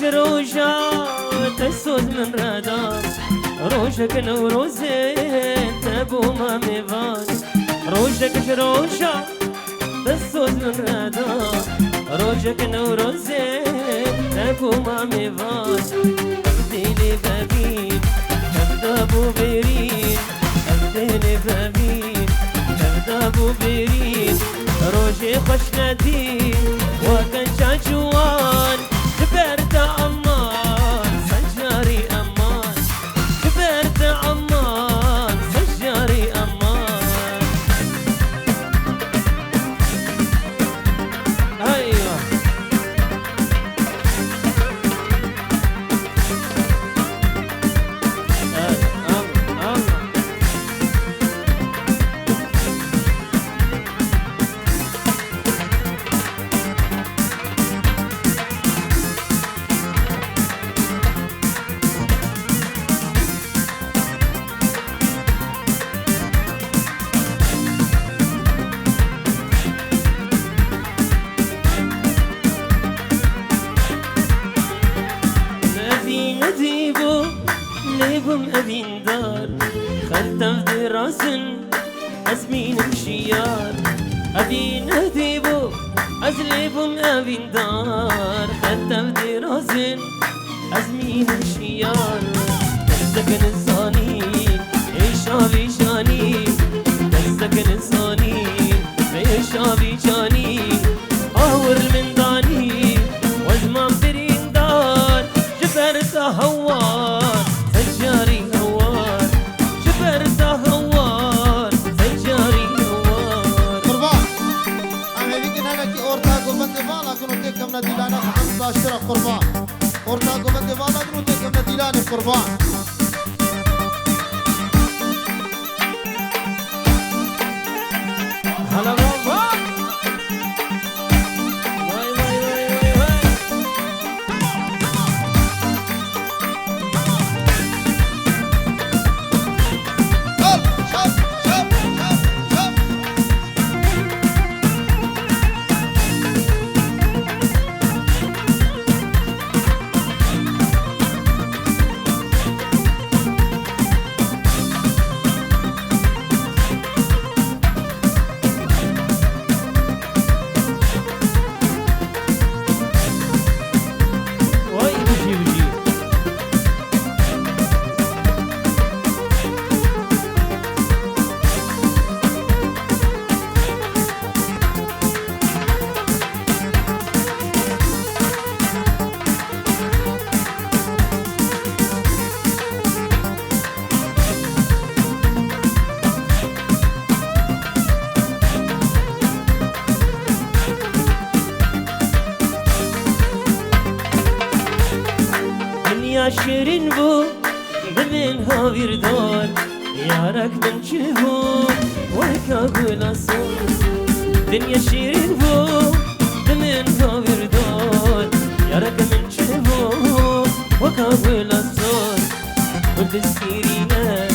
روجا تسود من ردا روجك نوروزين تبو ما ميفان روجك روجا تسود من ردا روجك نوروزين تبو ما ميفان أبديني بابين أبدابو بيرين أبديني بابين أبدابو بيرين روجي خوش ندين وكان شاجوان كبرت أمان سجاري أمان كبرت أمان سجاري أمان أيوة ليبم أبين دار خلتم في راسن أزمين مشيار أبين أديبو أزليبم أبين دار خلتم في راسن أزمين مشيار تسكن الصانين إيشا بيشاني تسكن الصانين إيشا بيشاني أهور من داني وزمان برين دار جبرت هوار سجاري هوار جبرت هوار سجاري هوار قربان أنا يمكن أنا كي أورتاغو بندفالا كنو تكمنا ديلانا 15 قربان أورتاغو بندفالا كنو تكمنا ديلانا قربان هلا بابا واي واي واي واي دنيا شیرین بو ببین هاویر دار یارک من چه بو وکا گلاسون دنیا شیرین بو ببین هاویر دار یارک من چه بو وکا گلاسون ولد سیرینه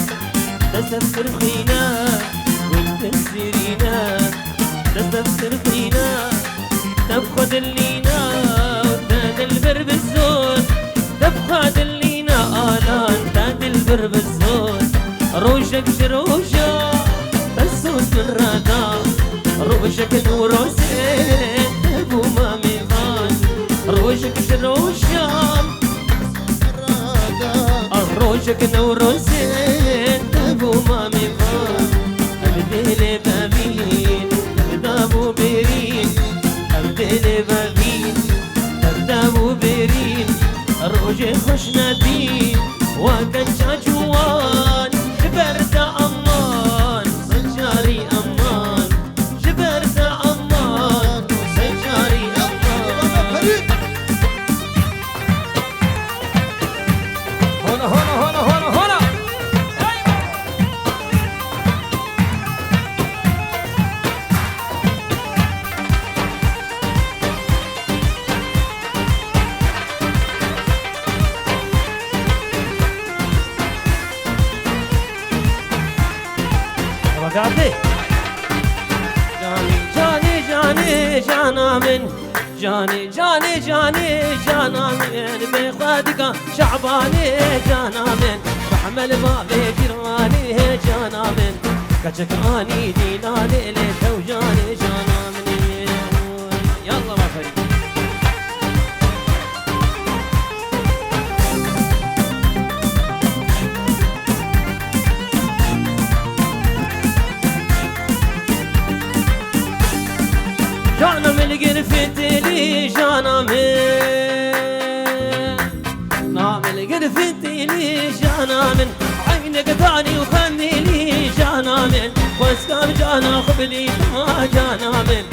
دستفر خینه ولد سیرینه دستفر خینه تبخد اللينا وتاد البرب الزود تبخد اللينا آلان تاد البرب الزود روجك جروجا تسود من رادا روجك نوروزين ابو مامي خان روجك جروجا روجك نوروزين ابو مامي خان ابديلي بابين ابدابو بيرين ابديلي بابين ابدابو بيرين روجي خوش ندين وكان شاجوان جبرت أمان سجاري أمان جبرت أمان سجاري أمان هنا هنا هنا هنا هنا جاني جاني جاني جانا من جاني جاني جاني جانا من بخدك شعباني جانا من بحمل بابي جيراني جانا من كشك اني ديناني لتوجاني جانا من يلا ما فريق جانا من قرفت لي جانا من نام قرفت لي جانا من عينك ثاني وخمي لي جانا من واسكاب جانا قبلي ما جانا من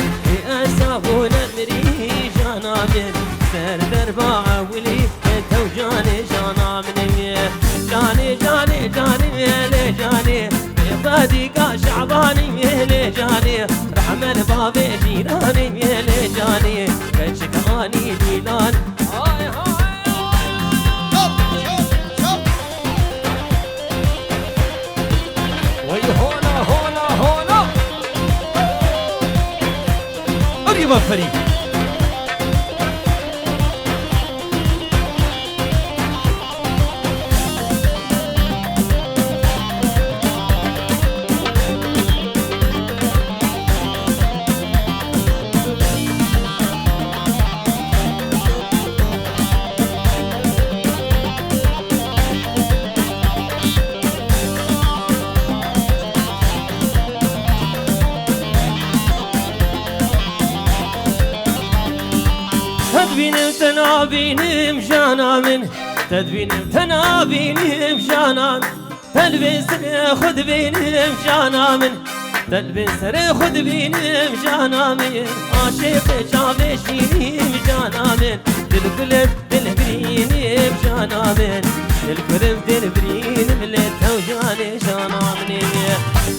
اسافون المري جانا من سر دربا ولي توجاني جانا من جاني جاني جاني لي جاني بخدك شعباني لي جاني رحمن بابي جيراني لي جاني كشك اني ديلان هاي هاي وي هونا هونا هونا قريبا فريق تدبين تنابين مشانا من تدبين تنابين مشانا تلبس خذ بين مشانا من تلبس خذ بين مشانا من عاشق شابشين مشانا من للقلب للبرين مشانا من للقلب للبرين للتوجاني شانا من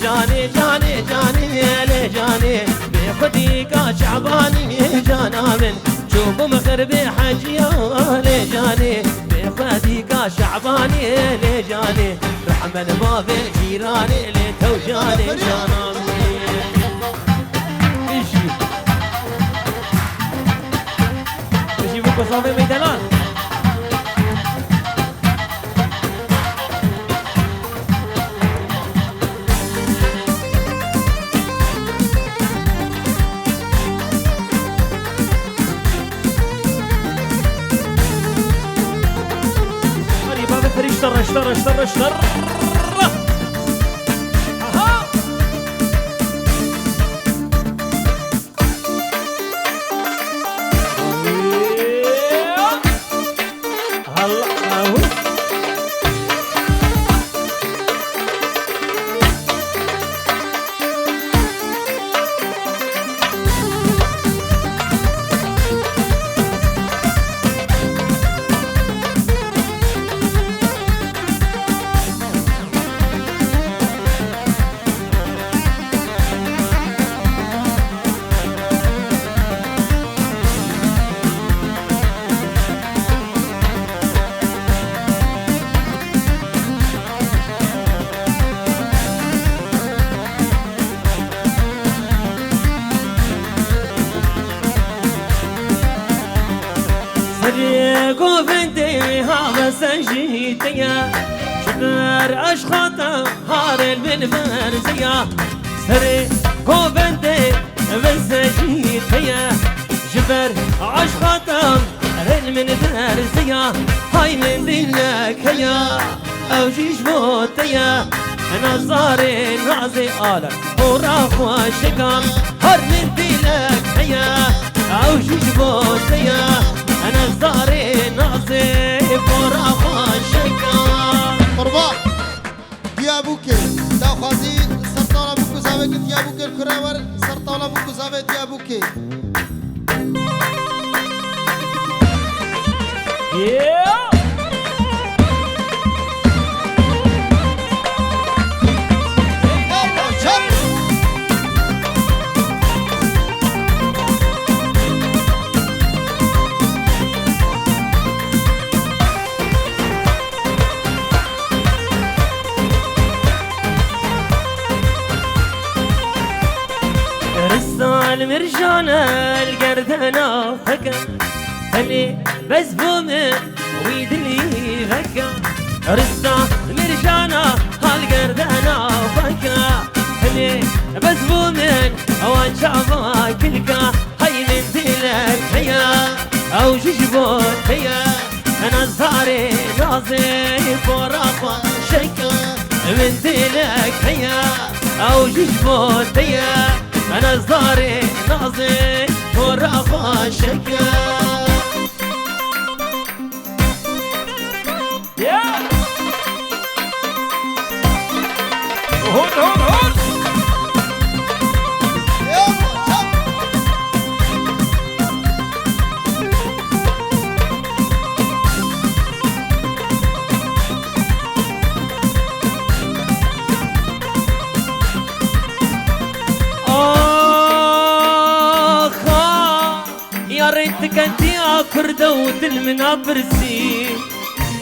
جاني جاني جاني لي جاني بخديك شعباني جانا من شوف مغربي حجيا لجاني بخديك شعباني لجاني رحمن بابي جيراني لتوجاني جانا ايشي ايشي بكو صافي ميدانان اشتر اشتر اشتر اها هلا قوفنتي هذا سجيتيا شكر أشخاطا هارل بالفرزية سري قوفنتي بسجيتيا شكر أشخاطا هارل من فرزية هاي من دلك هيا أو جيش موتيا نظاري نازي آلك وراخ وشكام هار من دلك هيا أو جيش موتيا أنا صاري ناصي فرافا شكا قربا يا بوكر تاخذي سرطان بوكو زاوية يا بوكر كراور سرطان بوكو زاوية يا بوكر المرجانة القردانة فكا اللي بس بومن ويدلي فكا رستا المرجانة القردانة فكا اللي بس بومن وان شافا كلكا هاي من دلك هيا او ججبوت هيا انا صاري ناظر فراخ شكا من دلك هيا او ججبوت هيا انا صاري ناظر فراخ شكا يا هون هون هون تكنتي أكرده ودلمنا برسي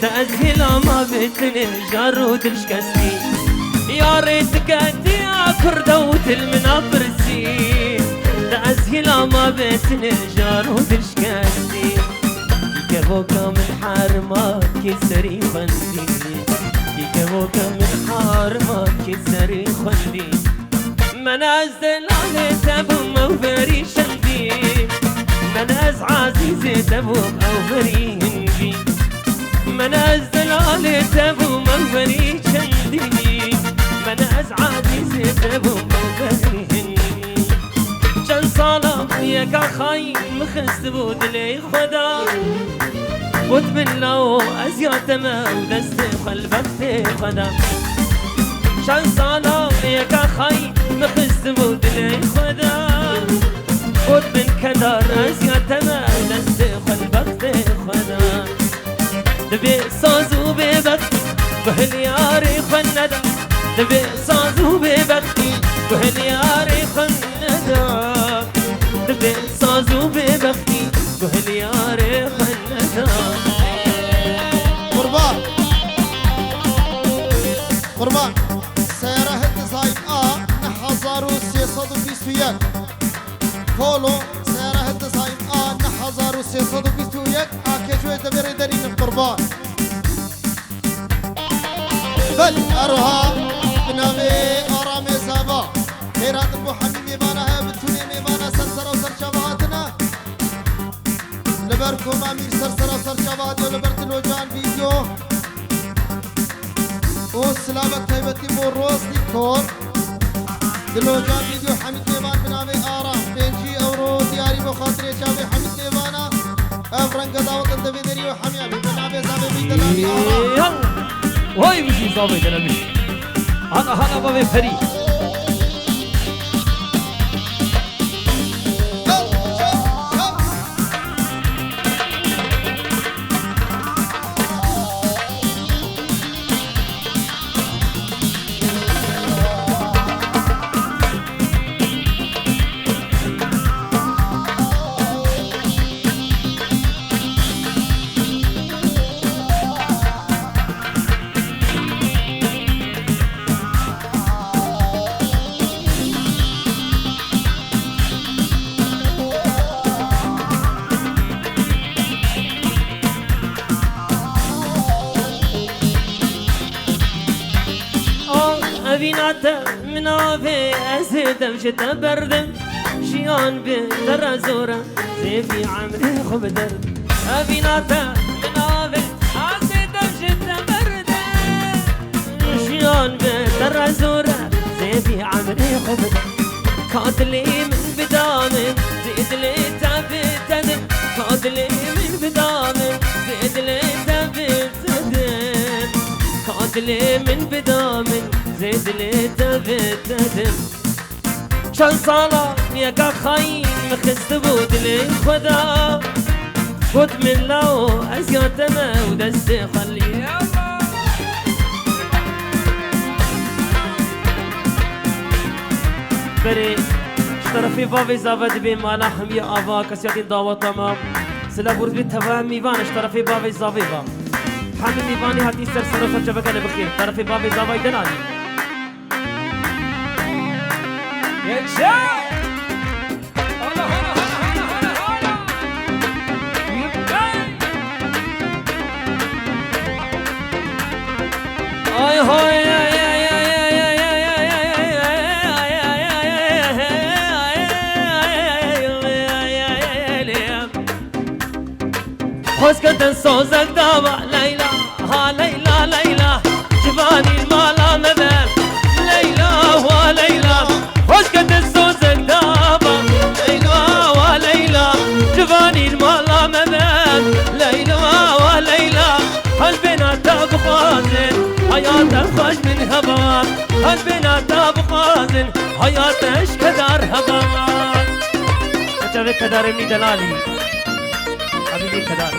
تأزهلا ما بتني جارود الشكسي يا ريت كنتي أكرده ودلمنا برسي تأزهلا ما بتني جارود الشكسي كيكبوكا من حرمك كسري خندي كيكبوكا من حرمك كسري خندي منازل على تبو موفري شندي مناز عزيزي تبو أوفري هندي منازل على تبو موفري شندي مناز عزيزي تبو أوفري هندي شن صالة وياك خاي مخس بودلي خدا وتمن لو أزيات ما ودست قلبك خدا شن صالة وياك خاي مخس بودلي خدا خود من كدار أزيات ما ودست قلبك خدا دبي صازو ببختي بهالياري خندا دبي صازو ببختي بهالياري خندا دبي صازو ببختي بهالياري خندا قربان قربان سيارة هالتصايب نحظارو سيصدو بيسوياك فولو سيارة هالتصايب نحظارو سيصدو بيسوياك كيشوي دبيري دارين القربان بل أروها بنامي آرامي زابا خيرات ابو حميد ميبانا بتوني ميبانا سرسرة وسرشاباتنا لبركم امير سرسرة وسرشابات ولبرتلو جان فيديو وسلامك تيبتي موروس ديكور دلو جان فيديو حميد ميبان بنامي آرام بينجي اورو دياري بخاطري شابي حميد ميبانا افرن قضاوة الدبي دريو حميامي بنامي زابي بيدلامي آرام وهاي بيجي صابي دلامي هلا بابي فريق أبيناتا منافي أزيد وجد بردم شيان بدر زورة زي في عمري خبدر أبيناتا منافي أزيد وجد بردم شيان بدر زورة زي في عمري خبدر كاتلي من بدامن زيد لي تبتدم كاتلي من بدامن زيد لي تبتدم كاتلي من بدامن زيد لي تبتدم شان صالة ياك خاين مخست بود لي خدا بود من لو أزياتنا ودست خلي بري اشترفي بابي زابد بي مالا حمي آبا كسياتين دعوة تمام سلا برد بي تفاهم ميبان اشترفي بابي زابيبا حامل ميباني هاتي سر سر شبكة بخير طرفي بابي زابا يدناني يكشا خسكت الصوزك دابا ليلى ها ليلى ليلى جباني المالا مثل ليلى وليلى خسكت الصوزك دابا ليلى وليلى جباني المالا مثل ليلى وليلى هالبنات بخازن حياتك خوش من هبان هالبنات بخازن حياتش كدار هبان اجابك كدار ابني دلالي حبيبي كدار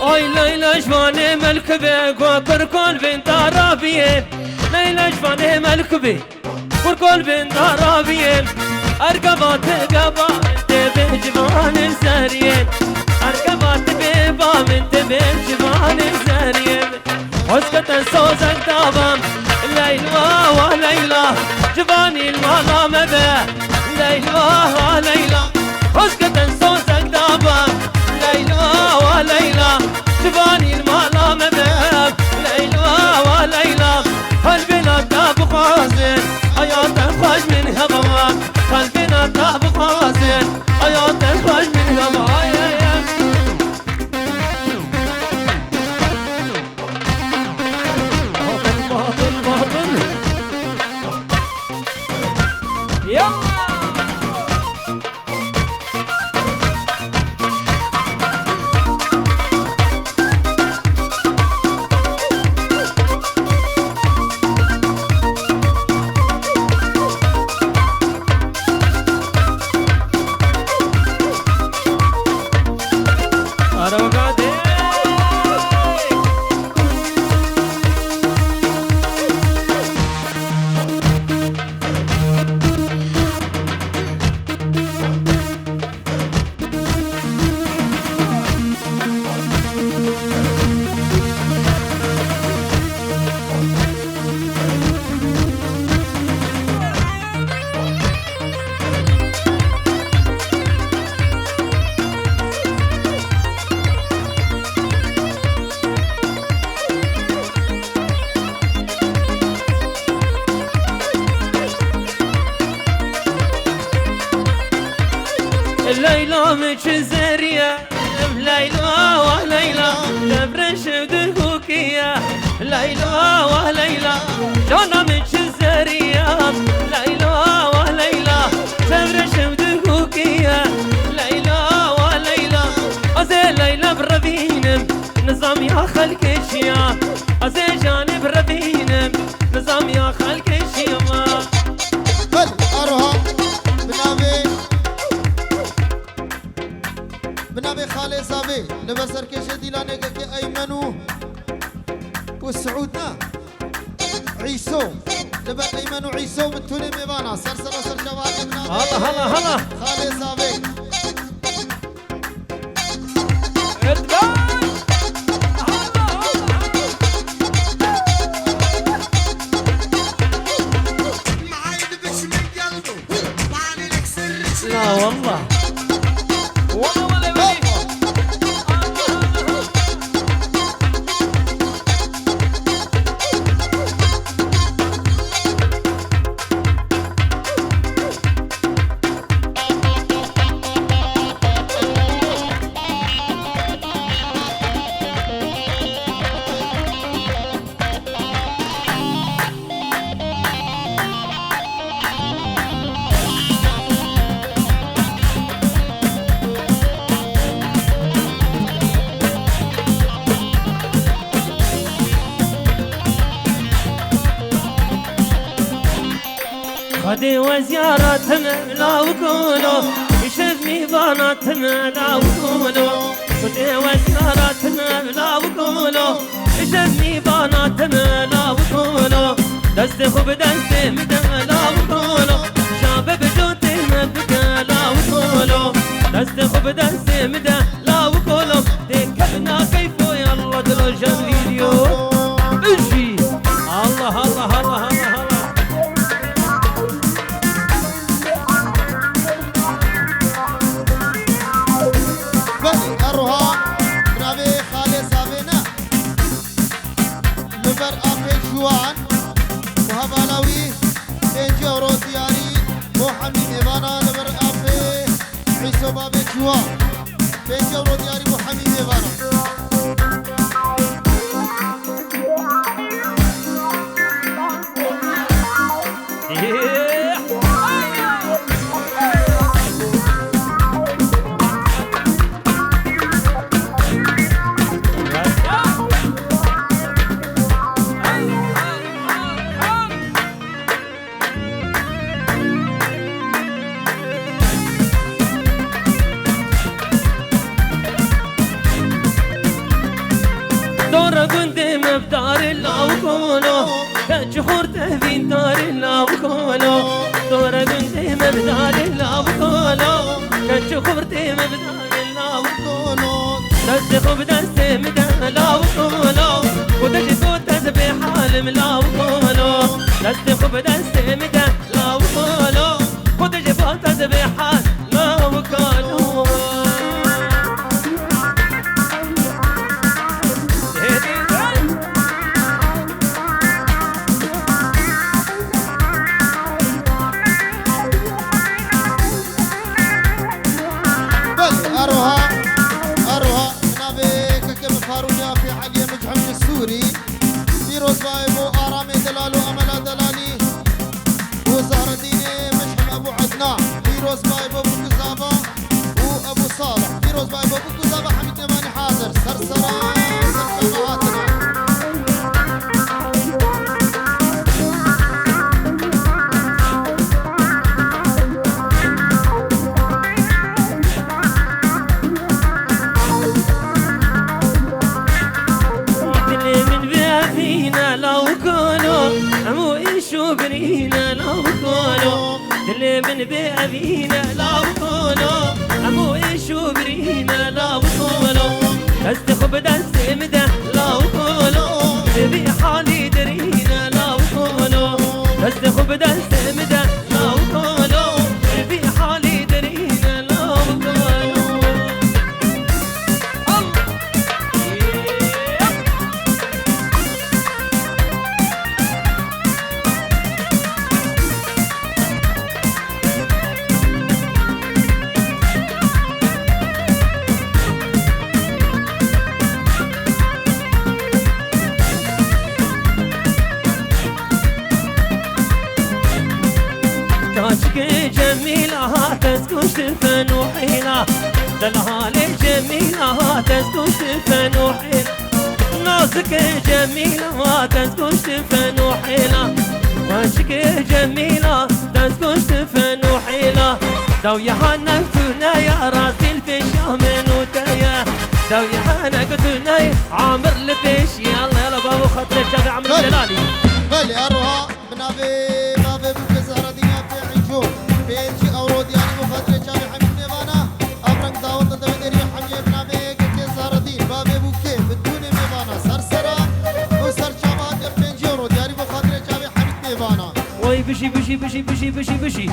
اوي ليلى جفاني ملك بيك وكركون بنت عربيين ليلى جفاني ملك بيك وركون بنت عربيين ارقبات قبا انت بجفان ساريين ارقبات بيبا انت بجفان ساريين حسكت الصوزك دابا ليلى وليلى جفاني المالا مبه ليلى وليلى حسكت الصوزك دابا ليلى وليلى جفاني المالا مبه ليلى وليلى هالبنات داب خازن حياتك خوش من هبوان هالبنات داب خازن حياتك خوش من هبوان ليلى مش زرية ليلى وليلى جبرش دهوكية ليلى وليلى جانا مش زرية ليلى وليلى جبرش دهوكية ليلى وليلى أزي ليلى بربينم نظام يا خلق الشيا أزي جانب ربينم نظام يا خلق الشيا هل أروها بنابي خالي صابي لبسر كشة ديلاني كي أيمنو والسعودنا عيسو لبا أيمنو عيسو بتوني ميبانا سر جواد بنابي هلا خالي صابي لا والله خدي وزيارتنا لا وكونو يشفني بناتنا لا وكونو خدي وزيارتنا لا وكونو يشفني بناتنا لا وكونو دست خوب دست مدى لا وكونو شابب جوتي مبكى لا وكونو دست خوب دست مدى لا وكونو دكبنا كيفو يلا دروج الفيديو امشي الله الله الله الله جوا 5 يورو دياري بو حميد ميوانا دور قندم بدار الله وكولو كجحور تهبين دار الله وكولو دور قندم بدار الله وكولو كجحور تهبين بدار الله وكولو تزخو بدرسم دلا وكولو ودجتو تزبح عالم لا وكولو تزخو بدرسم دلا وكولو ودجتو تزبح عالم لا وكولو فيروز بايبو آرامي دلالو أملا دلالي وزهر الديني مشحم أبو عدنان فيروز بايبو بوكو زابا وأبو صالح فيروز بايبو بوكو زابا حميد نماني حاضر سرسرة سرسراتنا برينا لو كونو دلي من بأبينا لو كونو أمو إيشو برينا لو كونو أستخب دست مده لو كونو تبي حالي درينا لو كونو أستخب دست مده لو كونو تبي حالي درينا لو كونو تاجك جميلة تسكن شفن وحيلة دلهالي جميلة تسكن شفن وحيلة نازك جميلة تسكن شفن وحيلة وجهك جميلة تسكن شفن وحيلة دو يحنك تنايا راسي الفيشة من وتايا دو يحنك تنايا عامر الفيش يلا يلا بابو خطر شافي عمر الجلالي بلي أروها بنابي بابي بوكي زهرة دينا بتاعي بينجي أورود يعني مخدرة شافي حميد ميوانا أبرنك داوط تبدري حمية بنابي كتير زهرة دين بابي بوكي بدوني ميوانا سرسرة وسر شابات بينجي أورود يعني مخدرة شافي حميد ميوانا وي بشي بشي بشي بشي بشي بشي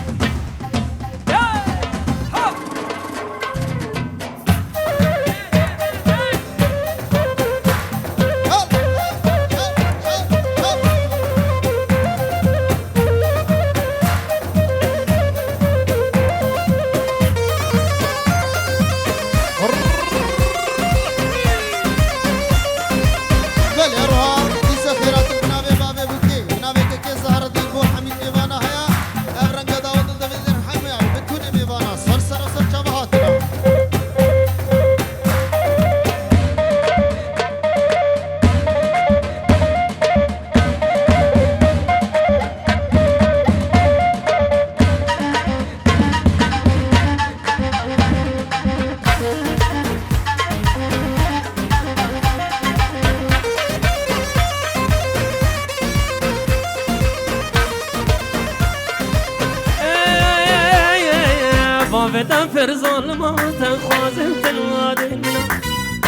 بدم فرزان ما تخوازم تنوادنا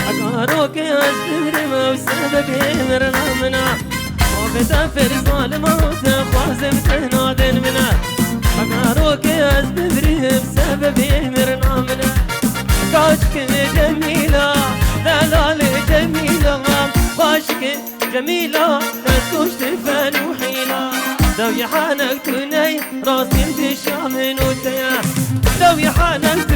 أقاروك أسبر ما وسبب مرنا منا بدم فرزان ما تخوازم تنوادنا أقاروك أسبر بسبب مرنا منا كاشك جميلة دلال جميلة باشك جميلة تسكوش تفن وحيلة دوي حانك تني راسي انتشام نوتيا دوي حانك